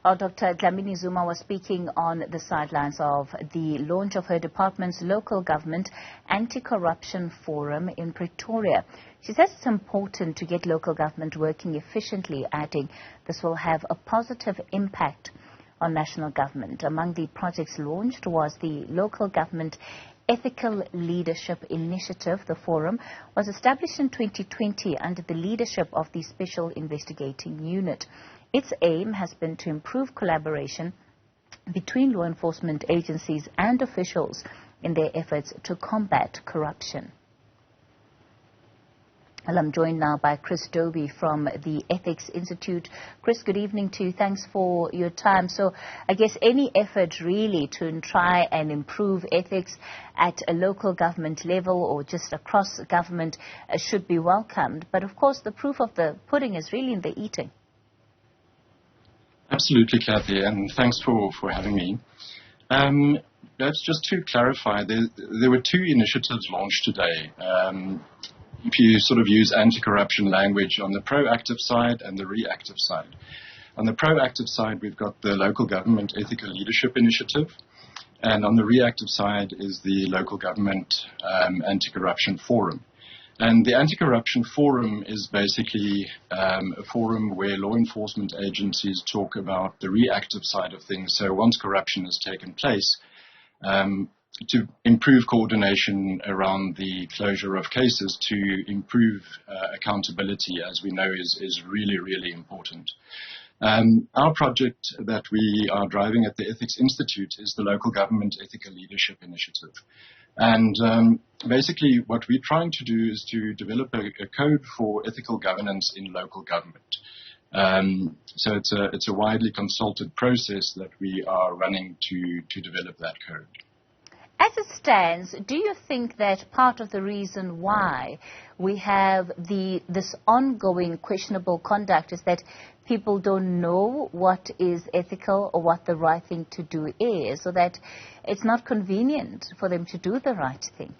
Well, Dr. Dlamini-Zuma was speaking on the sidelines of the launch of her department's local government anti-corruption forum in Pretoria. She says it's important to get local government working efficiently, adding this will have a positive impact on national government. Among the projects launched was the Local Government Ethical Leadership Initiative. The forum was established in 2020 under the leadership of the Special Investigating Unit. Its aim has been to improve collaboration between law enforcement agencies and officials in their efforts to combat corruption. Well, I'm joined now by Chris Dobie from the Ethics Institute. Chris, good evening to you. Thanks for your time. So I guess any effort really to try and improve ethics at a local government level or just across government should be welcomed. But of course, the proof of the pudding is really in the eating. Absolutely, Kathy, and thanks for having me. Perhaps just to clarify, there were two initiatives launched today. If you sort of use anti-corruption language on the proactive side and the reactive side. On the proactive side, we've got the Local Government Ethical Leadership Initiative, and on the reactive side is the Local Government Anti-Corruption Forum. And the Anti-Corruption Forum is basically a forum where law enforcement agencies talk about the reactive side of things. So once corruption has taken place, to improve coordination around the closure of cases, to improve accountability, as we know, is really, really important. Our project that we are driving at the Ethics Institute is the Local Government Ethical Leadership Initiative. And basically what we're trying to do is to develop a code for ethical governance in local government. So it's a widely consulted process that we are running to develop that code. As it stands, do you think that part of the reason why we have this ongoing questionable conduct is that people don't know what is ethical or what the right thing to do is, so that it's not convenient for them to do the right thing?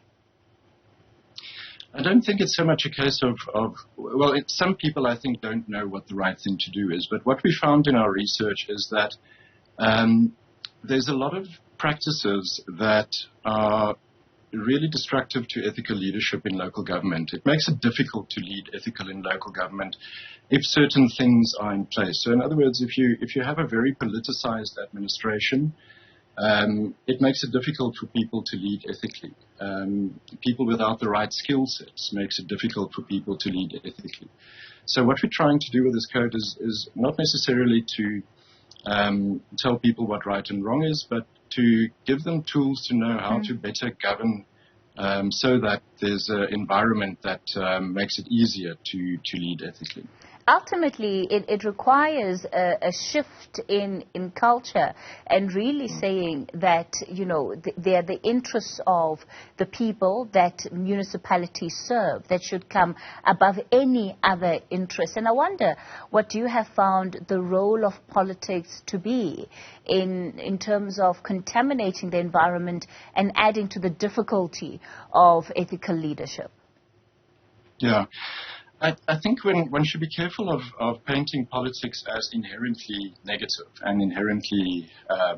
I don't think it's so much a case of some people, I think, don't know what the right thing to do is. But what we found in our research is that there's a lot of practices that are really destructive to ethical leadership in local government. It makes it difficult to lead ethical in local government if certain things are in place. So in other words, if you have a very politicized administration, it makes it difficult for people to lead ethically. People without the right skill sets makes it difficult for people to lead ethically. So what we're trying to do with this code is not necessarily to tell people what right and wrong is, but to give them tools to know how to better govern so that there's an environment that makes it easier to lead ethically. Ultimately, it requires a shift in culture and really saying that, you know, they're the interests of the people that municipalities serve that should come above any other interest. And I wonder, what you have found the role of politics to be in terms of contaminating the environment and adding to the difficulty of ethical leadership? Yeah. I think one should be careful of painting politics as inherently negative and inherently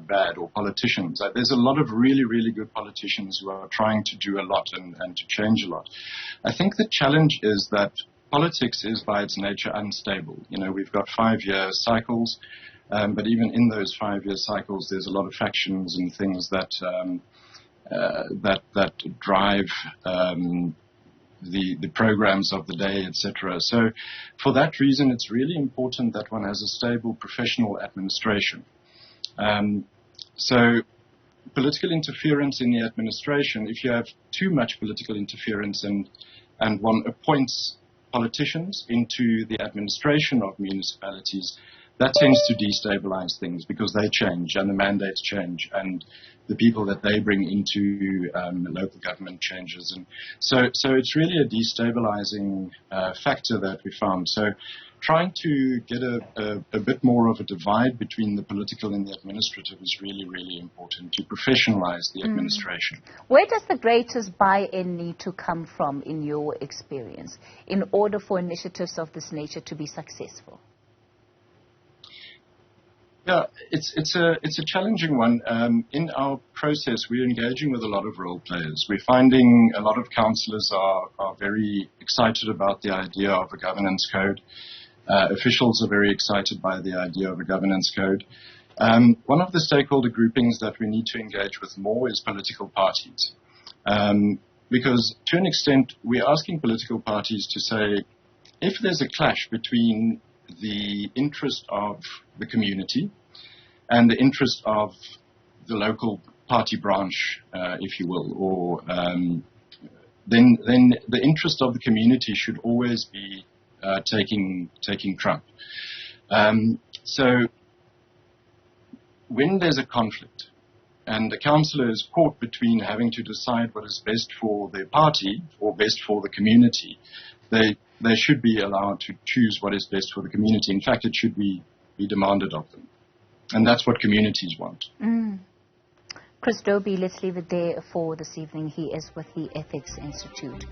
bad, or politicians. There's a lot of really, really good politicians who are trying to do a lot and to change a lot. I think the challenge is that politics is by its nature unstable. You know, we've got 5-year cycles, but even in those 5-year cycles, there's a lot of factions and things that drive the programs of the day, etc. So for that reason, it's really important that one has a stable professional administration. So political interference in the administration, if you have too much political interference and one appoints politicians into the administration of municipalities, that tends to destabilize things because they change and the mandates change and the people that they bring into local government changes. And so it's really a destabilizing factor that we found. So trying to get a bit more of a divide between the political and the administrative is really, really important to professionalize the administration. Where does the greatest buy-in need to come from, in your experience, in order for initiatives of this nature to be successful? Yeah, it's a challenging one. In our process, we're engaging with a lot of role players. We're finding a lot of councillors are very excited about the idea of a governance code. Officials are very excited by the idea of a governance code. One of the stakeholder groupings that we need to engage with more is political parties. Because to an extent, we're asking political parties to say, if there's a clash between the interest of the community and the interest of the local party branch, if you will, or then the interest of the community should always be taking trump. So when there's a conflict and the councillor is caught between having to decide what is best for their party or best for the community, they should be allowed to choose what is best for the community. In fact, it should be demanded of them. And that's what communities want. Chris Dobie, let's leave it there for this evening. He is with the Ethics Institute.